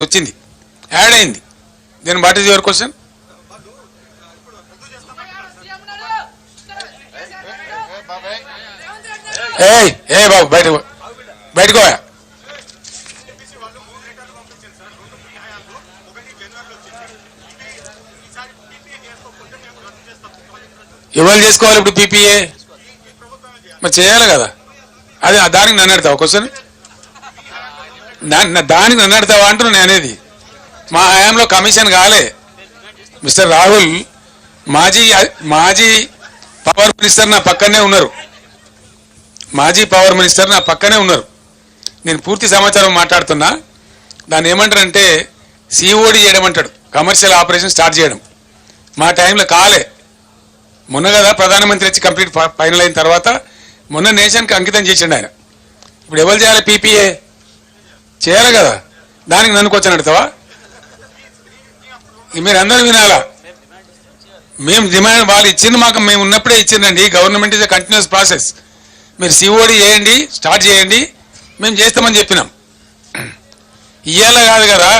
వచ్చింది, యాడ్ అయింది. Then what is your question? ఏ బాబు బయటకు ఎవరు చేసుకోవాలి ఇప్పుడు పీపీఏ? మరి చేయాలి కదా. అది దానికి నన్ను అడతావా క్వశ్చన్? దానికి నన్ను అడతావా అంటున్నా నేను అనేది. మా హయాంలో కమిషన్ కాలే. మిస్టర్ రాహుల్ మాజీ పవర్ మినిస్టర్ నా పక్కనే ఉన్నారు. నేను పూర్తి సమాచారం మాట్లాడుతున్నా. దాన్ని ఏమంటారంటే సిఓడి చేయడం అంటాడు, కమర్షియల్ ఆపరేషన్ స్టార్ట్ చేయడం. మా టైంలో కాలే. మొన్న కదా ప్రధానమంత్రి వచ్చి కంప్లీట్ ఫైనల్ అయిన తర్వాత మొన్న నేషన్కి అంకితం చేసిండు ఆయన. ఇప్పుడు ఎవరు చేయాలి? పీపీఏ చేయాలి కదా. దానికి నన్ను క్వశ్చన్ అడతావా? మీరు అందరూ వినాలా. మేము డిమాండ్ వాళ్ళు ఇచ్చింది మాకు, మేము ఉన్నప్పుడే ఇచ్చిందండి. Government is a continuous process. మీరు సిఓడి చేయండి, స్టార్ట్ చేయండి, మేము చేస్తామని చెప్పినాం. ఇయ్యాల కాదు కదా.